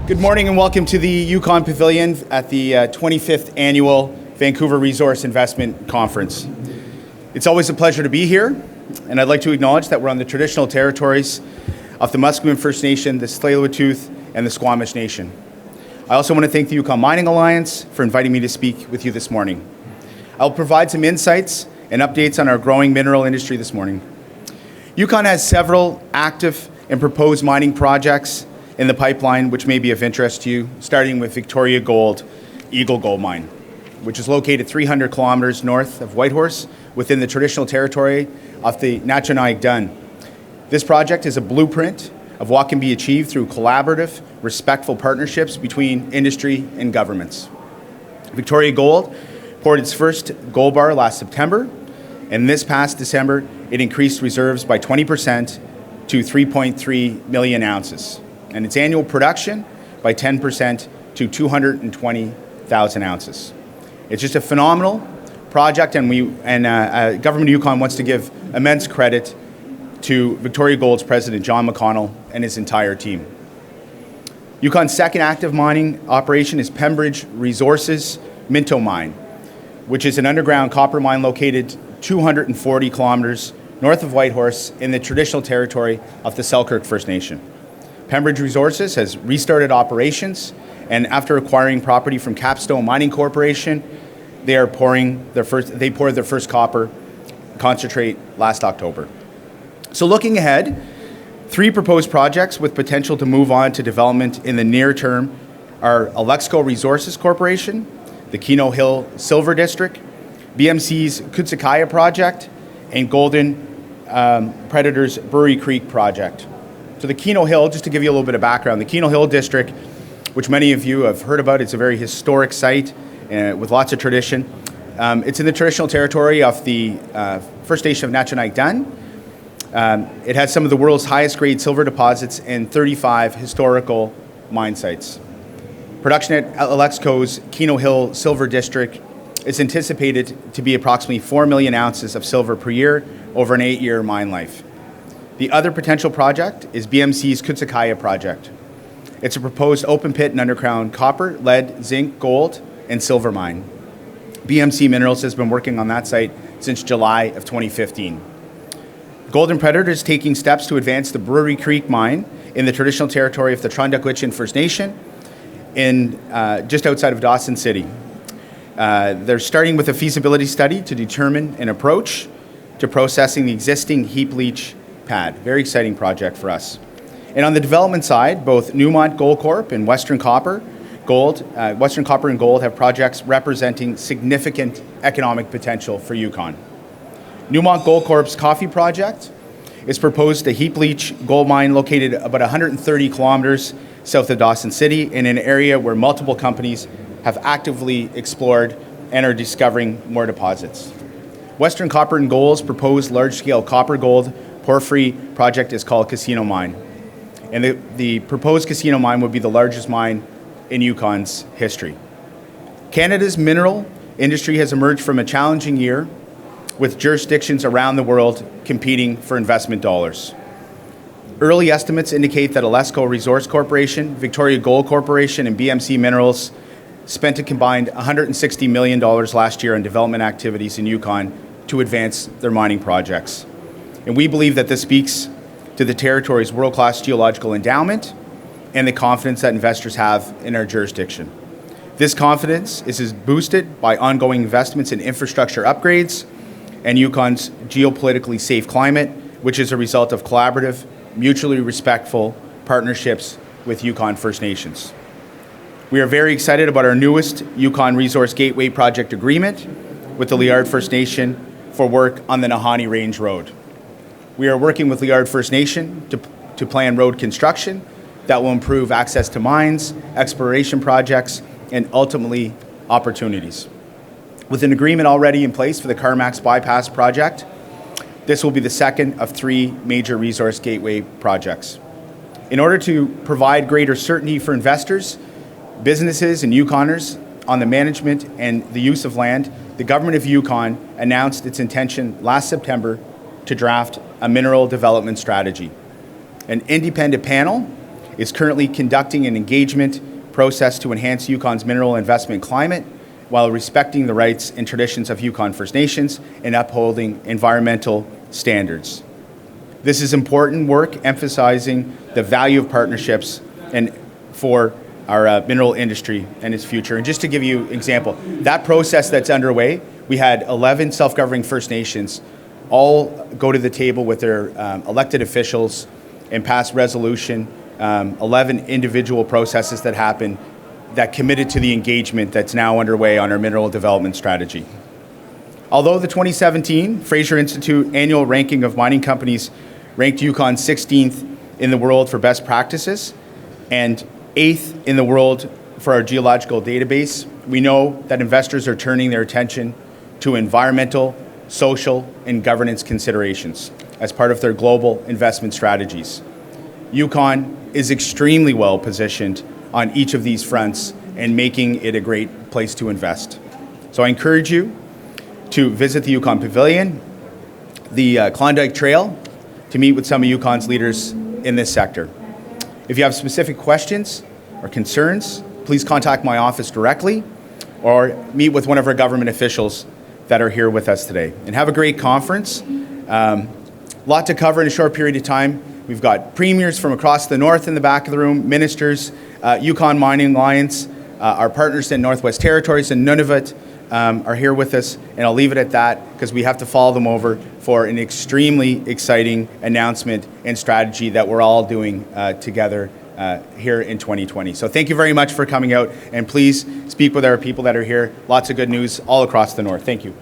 Good morning and welcome to the Yukon Pavilion at the 25th Annual Vancouver Resource Investment Conference. It's always a pleasure to be here, and I'd like to acknowledge that we're on the traditional territories of the Musqueam First Nation, the Tsleil-Waututh, and the Squamish Nation. I also want to thank the Yukon Mining Alliance for inviting me to speak with you this morning. I'll provide some insights and updates on our growing mineral industry this morning. Yukon has several active and proposed mining projects in the pipeline which may be of interest to you, starting with Victoria Gold Eagle Gold Mine, which is located 300 kilometers north of Whitehorse within the traditional territory of the Nachanig Dun. This project is a blueprint of what can be achieved through collaborative, respectful partnerships between industry and governments. Victoria Gold poured its first gold bar last September, and this past December, it increased reserves by 20% to 3.3 million ounces, and its annual production by 10% to 220,000 ounces. It's just a phenomenal project, and Government of Yukon wants to give immense credit to Victoria Gold's President John McConnell and his entire team. Yukon's second active mining operation is Pembridge Resources Minto Mine, which is an underground copper mine located 240 kilometers north of Whitehorse in the traditional territory of the Selkirk First Nation. Pembridge Resources has restarted operations, and after acquiring property from Capstone Mining Corporation, they poured their first copper concentrate last October. So looking ahead, 3 proposed projects with potential to move on to development in the near term are Alexco Resources Corporation, the Keno Hill Silver District, BMC's Kutsikaya project, and Golden Predator's Brewery Creek project. So the Keno Hill, just to give you a little bit of background, the Keno Hill district, which many of you have heard about, it's a very historic site with lots of tradition. It's in the traditional territory of the First Nation of Nachanig Dun. It has some of the world's highest grade silver deposits and 35 historical mine sites. Production at Alexco's Keno Hill Silver District is anticipated to be approximately 4 million ounces of silver per year over an 8-year mine life. The other potential project is BMC's Kutsikaya project. It's a proposed open pit and underground copper, lead, zinc, gold, and silver mine. BMC Minerals has been working on that site since July of 2015. Golden Predator is taking steps to advance the Brewery Creek mine in the traditional territory of the Trundagwitchin First Nation in just outside of Dawson City. They're starting with a feasibility study to determine an approach to processing the existing heap leach pad. Very exciting project for us. And on the development side, both Newmont Gold Corp and Western Copper and Gold have projects representing significant economic potential for Yukon. Newmont Gold Corp's Coffee project is proposed a heap leach gold mine located about 130 kilometers south of Dawson City in an area where multiple companies have actively explored and are discovering more deposits. Western Copper and Gold's proposed large-scale copper-gold porphyry project is called Casino Mine. And the proposed Casino Mine would be the largest mine in Yukon's history. Canada's mineral industry has emerged from a challenging year with jurisdictions around the world competing for investment dollars. Early estimates indicate that Alexco Resource Corporation, Victoria Gold Corporation, and BMC Minerals spent a combined $160 million last year on development activities in Yukon to advance their mining projects. And we believe that this speaks to the territory's world-class geological endowment and the confidence that investors have in our jurisdiction. This confidence is boosted by ongoing investments in infrastructure upgrades and Yukon's geopolitically safe climate, which is a result of collaborative, mutually respectful partnerships with Yukon First Nations. We are very excited about our newest Yukon Resource Gateway project agreement with the Liard First Nation for work on the Nahanni Range Road. We are working with Liard First Nation to plan road construction that will improve access to mines, exploration projects, and ultimately opportunities. With an agreement already in place for the Carmax Bypass project, this will be the second of 3 major resource gateway projects. In order to provide greater certainty for investors, businesses, and Yukoners on the management and the use of land, the Government of Yukon announced its intention last September to draft a mineral development strategy. An independent panel is currently conducting an engagement process to enhance Yukon's mineral investment climate while respecting the rights and traditions of Yukon First Nations and upholding environmental standards. This is important work emphasizing the value of partnerships and for our mineral industry and its future. And just to give you an example, that process that's underway, we had 11 self-governing First Nations all go to the table with their elected officials and pass resolution, 11 individual processes that happened that committed to the engagement that's now underway on our mineral development strategy. Although the 2017 Fraser Institute annual ranking of mining companies ranked Yukon 16th in the world for best practices and 8th in the world for our geological database, we know that investors are turning their attention to environmental, social, and governance considerations as part of their global investment strategies. Yukon is extremely well positioned on each of these fronts and making it a great place to invest. So I encourage you to visit the Yukon Pavilion, the Klondike Trail, to meet with some of Yukon's leaders in this sector. If you have specific questions or concerns, please contact my office directly or meet with one of our government officials that are here with us today. And have a great conference. Lot to cover in a short period of time. We've got premiers from across the north in the back of the room, ministers, Yukon Mining Alliance, our partners in Northwest Territories and Nunavut are here with us. And I'll leave it at that because we have to follow them over for an extremely exciting announcement and strategy that we're all doing together here in 2020. So thank you very much for coming out, and please speak with our people that are here. Lots of good news all across the north. Thank you.